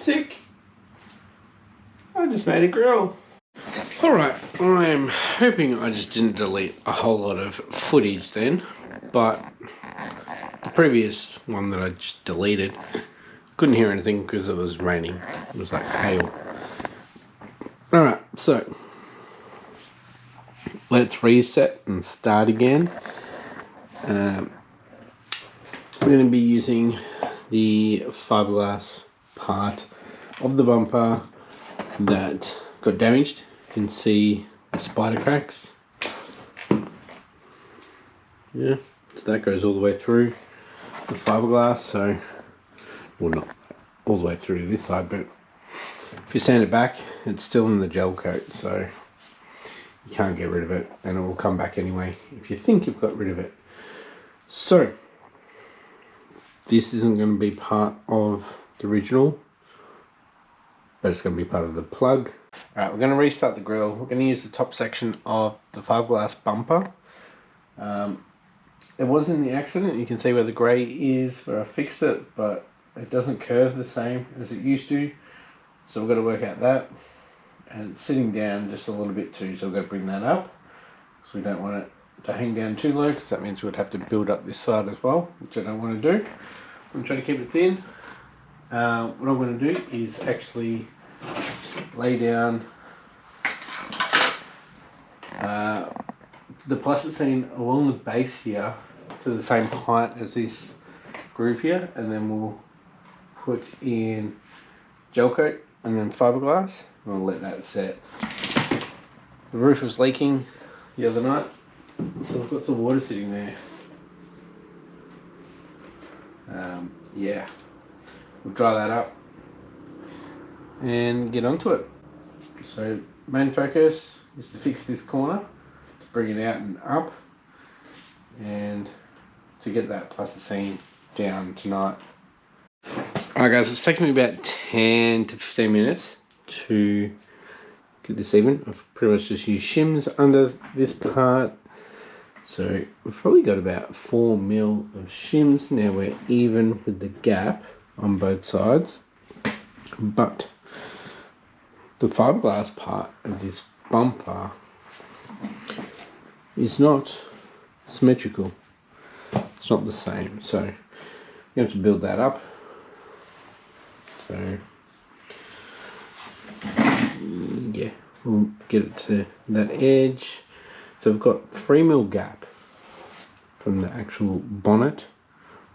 sick. I just made a grill. Alright, I'm hoping I just didn't delete a whole lot of footage then, but the previous one that I just deleted, couldn't hear anything because it was raining. It was like hail. Alright, so let's reset and start again. We're going to be using the fiberglass part of the bumper that got damaged. You can see the spider cracks. Yeah, so that goes all the way through the fiberglass. So, well, not all the way through to this side, but if you sand it back, it's still in the gel coat, so you can't get rid of it, and it will come back anyway if you think you've got rid of it. So this isn't going to be part of the original, but it's going to be part of the plug. Alright, we're going to restart the grill. We're going to use the top section of the fiberglass bumper. It was in the accident. You can see where the grey is where I fixed it, but it doesn't curve the same as it used to. So we've got to work out that. And it's sitting down just a little bit too, so we've got to bring that up. So we don't want it to hang down too low, because that means we'd have to build up this side as well, which I don't want to do. I'm going to try to keep it thin. What I'm going to do is actually lay down the plasticine along the base here to the same height as this groove here, and then we'll put in gel coat and then fiberglass, and we'll let that set. The roof was leaking the other night, so I've got some water sitting there. Yeah, we'll dry that up and get onto it. So main focus is to fix this corner, to bring it out and up, and to get that plasticine down tonight. Alright guys, it's taken me about 10 to 15 minutes to get this even. I've pretty much just used shims under this part. So we've probably got about 4 mil of shims. Now we're even with the gap on both sides. But the fiberglass part of this bumper is not symmetrical. It's not the same. So you have to build that up. So yeah, we'll get it to that edge. So we've got 3 mil gap from the actual bonnet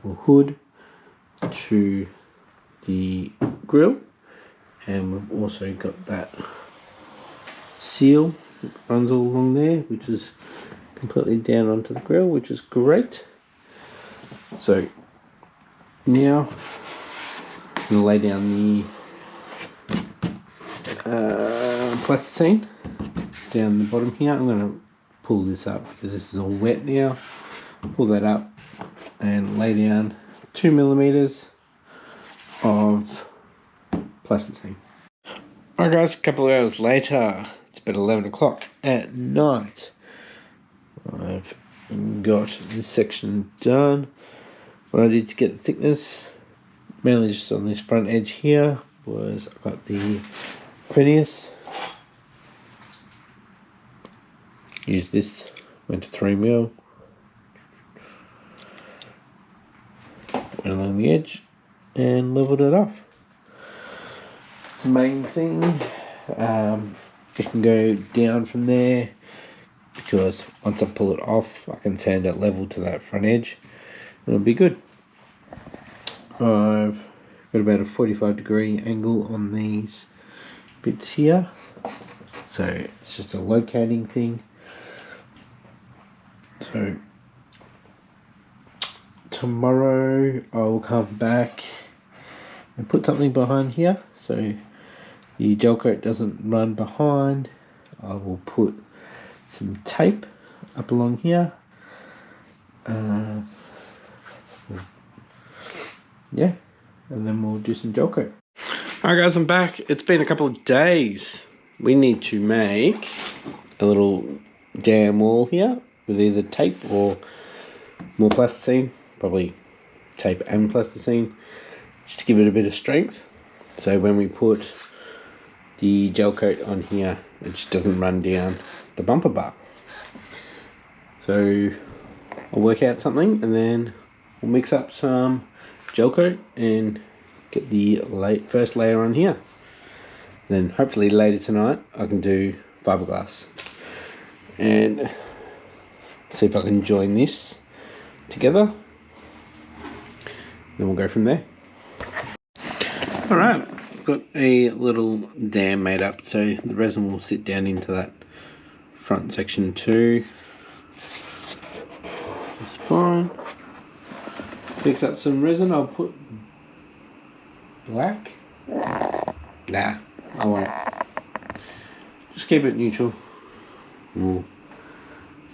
or hood to the grill, and we've also got that seal that runs all along there, which is completely down onto the grill, which is great. So now I'm going to lay down the plasticine down the bottom here. I'm going to pull this up because this is all wet now. Pull that up and lay down 2 millimeters of plasticine. Alright guys, a couple of hours later, it's about 11 o'clock at night. I've got this section done. What I did to get the thickness, mainly just on this front edge here, was I got the Phineas. Use this, went to 3 mil, went along the edge and leveled it off. It's the main thing. You can go down from there, because once I pull it off I can sand it level to that front edge and it'll be good. I've got about a 45-degree angle on these bits here, so it's just a locating thing. So tomorrow I'll come back and put something behind here so the gel coat doesn't run behind. I will put some tape up along here. Yeah, and then we'll do some gel coat. Alright guys, I'm back. It's been a couple of days. We need to make a little jam wall here with either tape or more plasticine, probably tape and plasticine, just to give it a bit of strength. so when we put the gel coat on here, it just doesn't run down the bumper bar. So I'll work out something and then we'll mix up some gel coat and get the first layer on here. Then hopefully later tonight I can do fiberglass and see if I can join this together. Then we'll go from there. Alright, I've got a little dam made up, so the resin will sit down into that front section too. Just fine. Fix up some resin. I'll put black. Nah, I won't. Just keep it neutral. We'll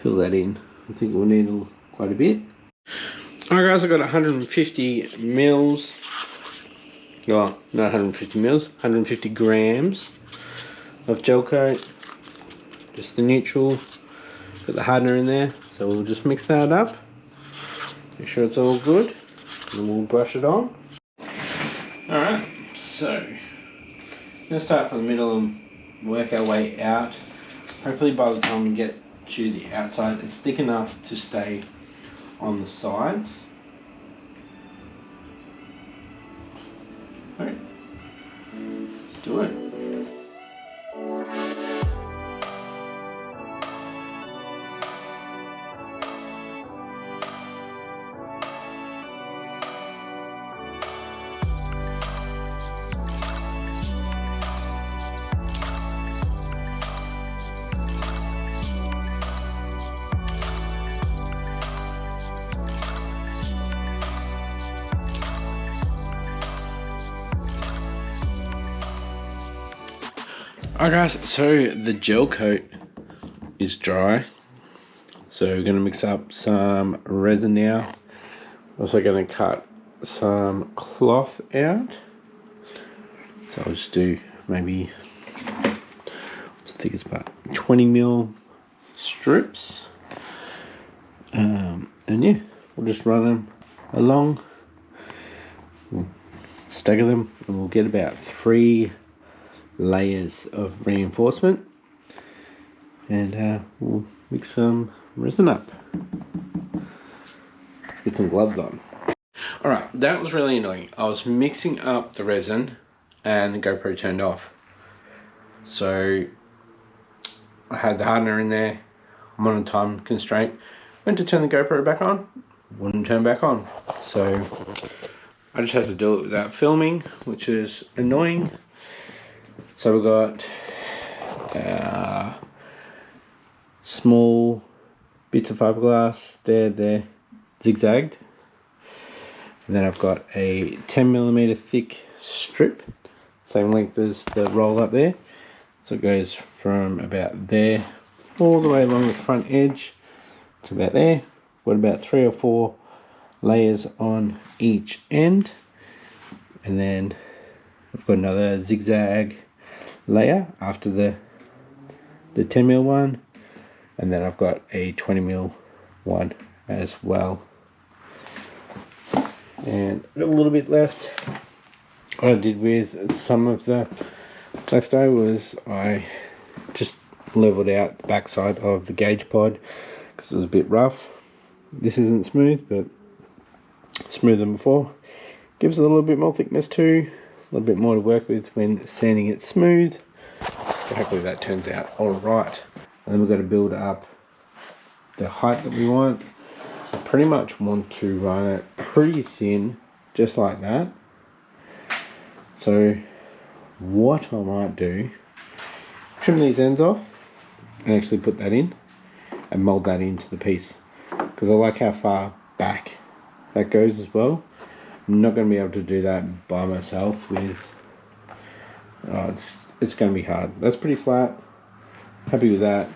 fill that in. I think we'll need quite a bit. Alright guys, I've got 150 mils. Oh, not 150 mils, 150 grams of gel coat. Just the neutral. Got the hardener in there, so we'll just mix that up. Make sure it's all good, and we'll brush it on. Alright, so I'm going to start from the middle and work our way out. Hopefully by the time we get to the outside, it's thick enough to stay on the sides. Alright, let's do it. Alright guys, so the gel coat is dry, so we're going to mix up some resin now. Also going to cut some cloth out, so I'll just do maybe, what's the thickest part, 20mm strips, and yeah, we'll just run them along, we'll stagger them, and we'll get about 3 layers of reinforcement, and we'll mix some resin up. Let's get some gloves on. Alright, that was really annoying. I was mixing up the resin and the GoPro turned off. So I had the hardener in there. I'm on a time constraint. Went to turn the GoPro back on, wouldn't turn back on. So I just had to do it without filming, which is annoying. So we've got small bits of fiberglass, they're zigzagged. And then I've got a 10mm thick strip, same length as the roll up there. So it goes from about there all the way along the front edge to about there. Got about 3 or 4 layers on each end. And then I've got another zigzag layer after the 10mm one, and then I've got a 20mm one as well, and a little bit left. What I did with some of the leftover was I just leveled out the back side of the gauge pod because it was a bit rough. This isn't smooth, but smoother than before. Gives it a little bit more thickness too. A little bit more to work with when sanding it smooth. So hopefully that turns out alright. And then we've got to build up the height that we want. So I pretty much want to run it pretty thin, just like that. So what I might do, trim these ends off and actually put that in and mould that into the piece. Because I like how far back that goes as well. I'm not going to be able to do that by myself with, it's going to be hard. That's pretty flat. Happy with that.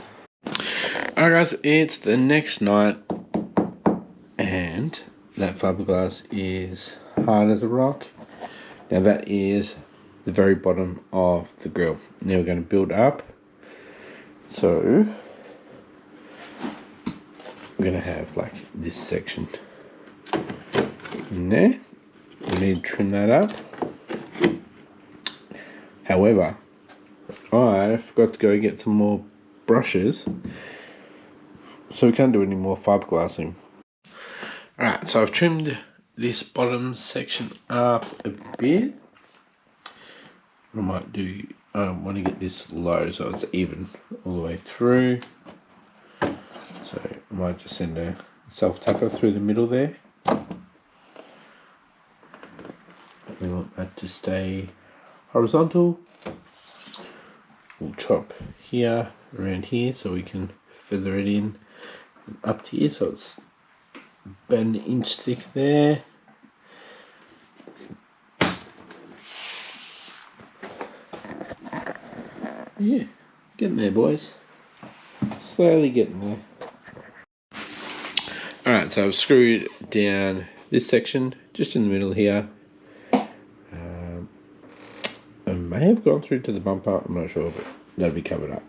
Alright guys, it's the next night and that fiberglass is hard as a rock. Now that is the very bottom of the grill. Now we're going to build up. So we're going to have like this section in there. We need to trim that up. However, I forgot to go get some more brushes, so we can't do any more fiberglassing. Alright, so I've trimmed this bottom section up a bit. I might do, I want to get this low so it's even all the way through. So I might just send a self-tucker through the middle there. We want that to stay horizontal. We'll chop here, around here, so we can feather it in up to here, so it's about an inch thick there. Yeah, getting there, boys. Slowly getting there. Alright, so I've screwed down this section just in the middle here. I may have gone through to the bumper, I'm not sure, but that'll be covered up.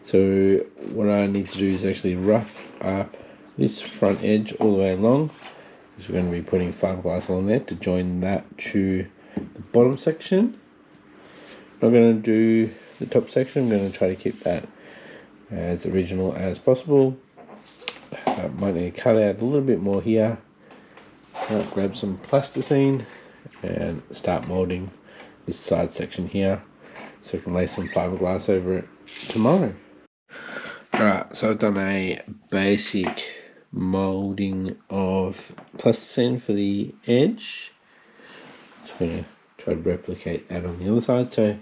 So what I need to do is actually rough up this front edge all the way along, because we're going to be putting fiberglass along there to join that to the bottom section. I'm going to do the top section. I'm going to try to keep that as original as possible. I might need to cut out a little bit more here. Grab some plasticine and start molding this side section here, so I can lay some fiberglass over it tomorrow. Alright, so I've done a basic molding of plasticine for the edge. Just going to try to replicate that on the other side. So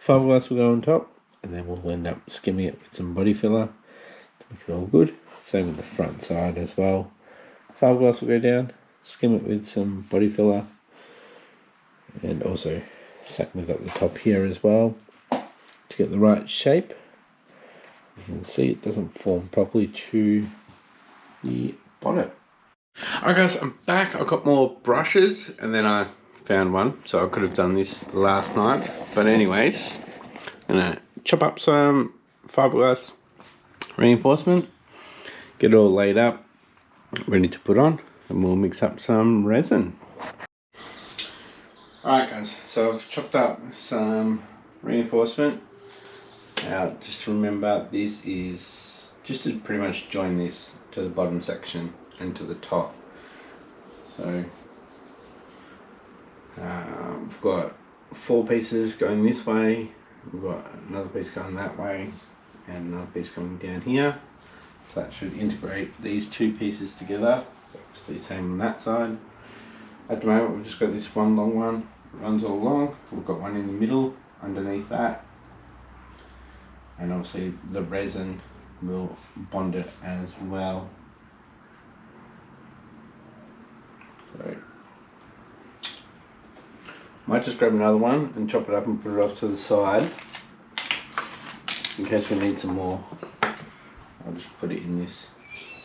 fiberglass will go on top, and then we'll end up skimming it with some body filler to make it all good. Same with the front side as well. Fiberglass will go down, skim it with some body filler, and also satin it up the top here as well to get the right shape. You can see it doesn't form properly to the bonnet. Alright guys, I'm back. I've got more brushes and then I found one, so I could have done this last night, but anyways, I'm gonna chop up some fiberglass reinforcement, get it all laid up, ready to put on, and we'll mix up some resin. Alright guys, so I've chopped up some reinforcement. Now just remember, this is just to pretty much join this to the bottom section and to the top. So we've got 4 pieces going this way, we've got another piece going that way, and another piece coming down here. So that should integrate these 2 pieces together. So it's the same on that side. At the moment we've just got this one long one, runs all along. We've got one in the middle underneath that, and obviously the resin will bond it as well. So might just grab another one and chop it up and put it off to the side in case we need some more. I'll just put it in this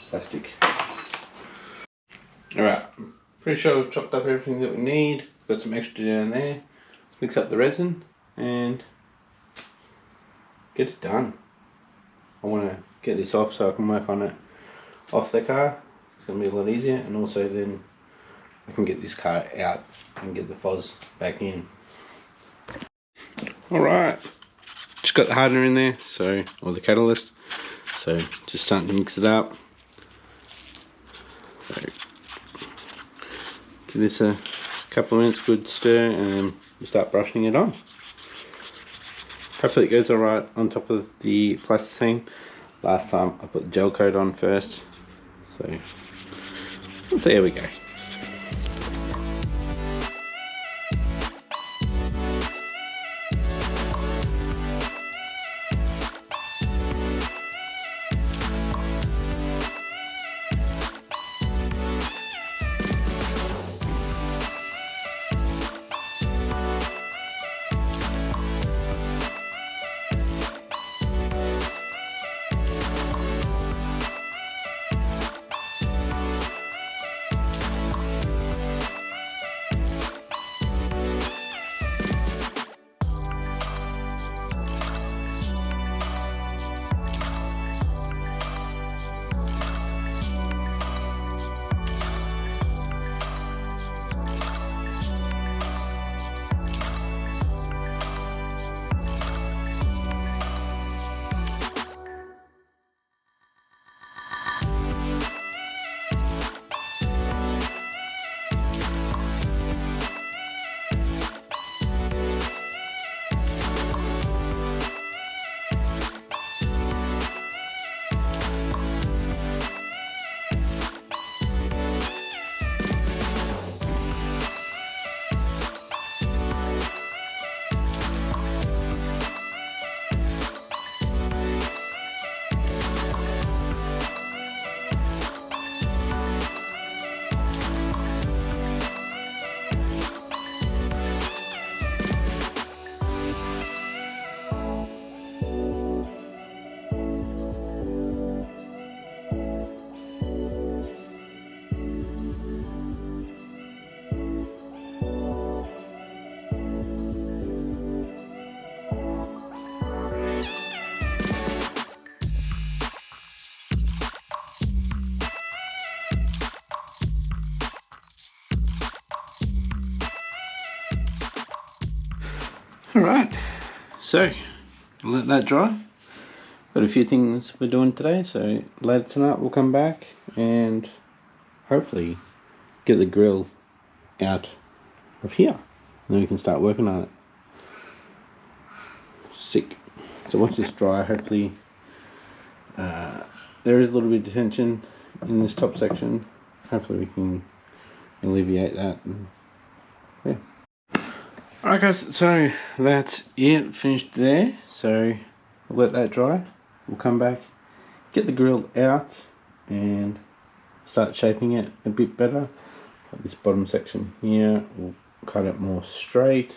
plastic. Alright, pretty sure we've chopped up everything that we need. Got some extra down there. Let's mix up the resin and get it done. I want to get this off so I can work on it off the car. It's going to be a lot easier, and also then I can get this car out and get the fuzz back in. Alright, just got the hardener in there, so, or the catalyst, so just starting to mix it up. So give this a couple of minutes, good stir, and then we start brushing it on. Hopefully it goes alright on top of the plasticine. Last time I put the gel coat on first, so let's see how we go. Alright, so let that dry. Got a few things we're doing today, so later tonight we'll come back and hopefully get the grill out of here, and then we can start working on it. Sick. So once it's dry, hopefully there is a little bit of tension in this top section. Hopefully we can alleviate that. And, yeah. Alright guys, so that's it, finished there. So we'll let that dry. We'll come back, get the grill out and start shaping it a bit better. Like this bottom section here, we'll cut it more straight.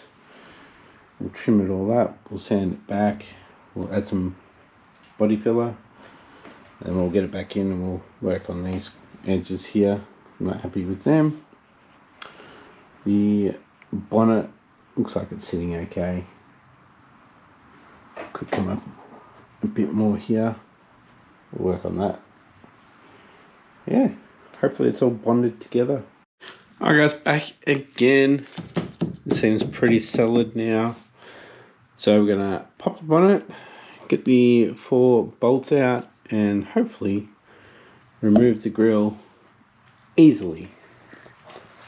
We'll trim it all up, we'll sand it back, we'll add some body filler, and we'll get it back in and we'll work on these edges here. I'm not happy with them. The bonnet looks like it's sitting okay. Could come up a bit more here. We'll work on that. Yeah, hopefully it's all bonded together. Alright guys, back again. It seems pretty solid now. So we're gonna pop the bonnet, get the 4 bolts out, and hopefully remove the grill easily.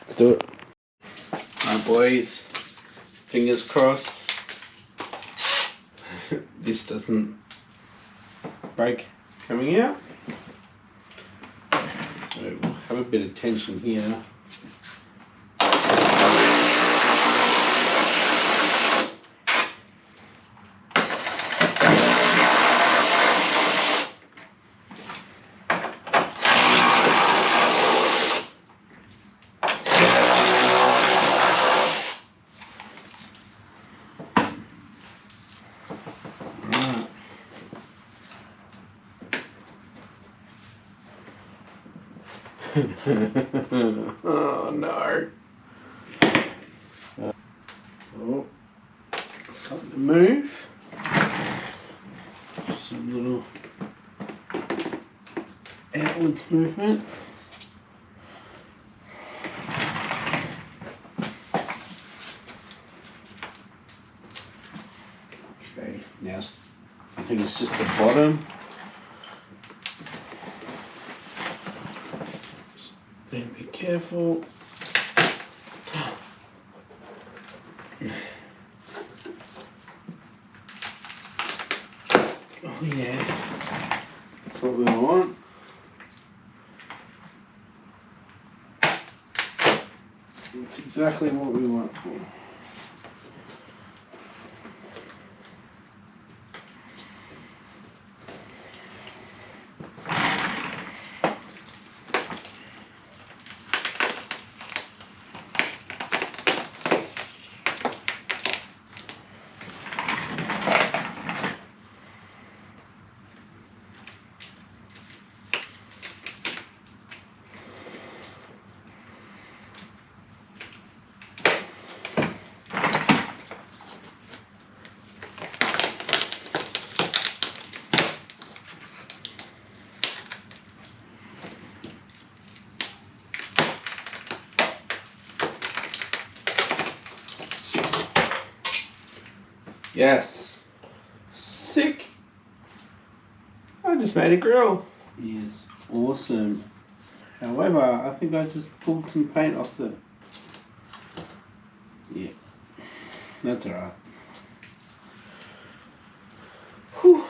Let's do it. Alright boys, fingers crossed this doesn't break coming out. So we'll have a bit of tension here. Oh no. Oh, something to move. Some little outwards movement. Okay, now I think it's just the bottom. Then be careful. Oh yeah, that's what we want. That's exactly what we want. Yes. Sick. I just made a grill. It is awesome. However, I think I just pulled some paint off the... Yeah. That's alright. Whew.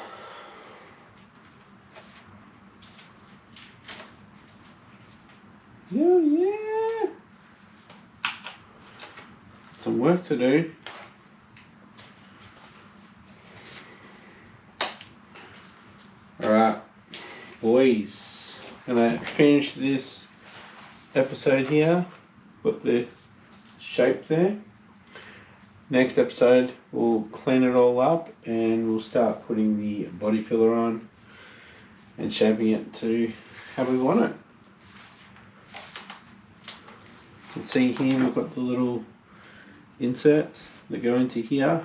Yeah. Some work to do. Alright, boys, gonna finish this episode here, put the shape there. Next episode we'll clean it all up and we'll start putting the body filler on and shaping it to how we want it. You can see here we've got the little inserts that go into here,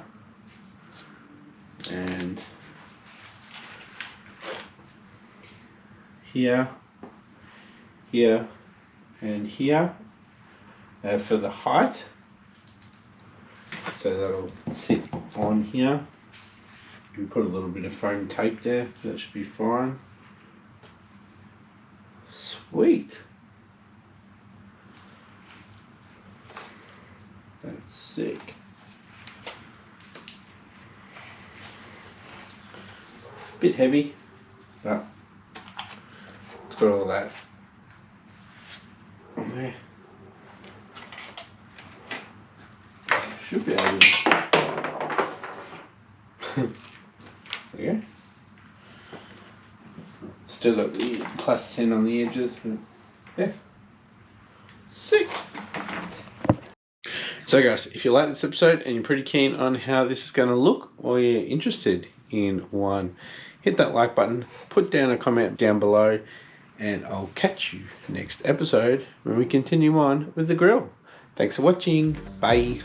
and here, here, and here for the height. So that'll sit on here. You can put a little bit of foam tape there, that should be fine. Sweet. That's sick. Bit heavy, but it's got all that on there. Should be able to. There you go. Still got the plasticine on the edges, but yeah. Sick. So guys, if you like this episode and you're pretty keen on how this is going to look, or you're interested in one, hit that like button, put down a comment down below, and I'll catch you next episode when we continue on with the grill. Thanks for watching. Bye.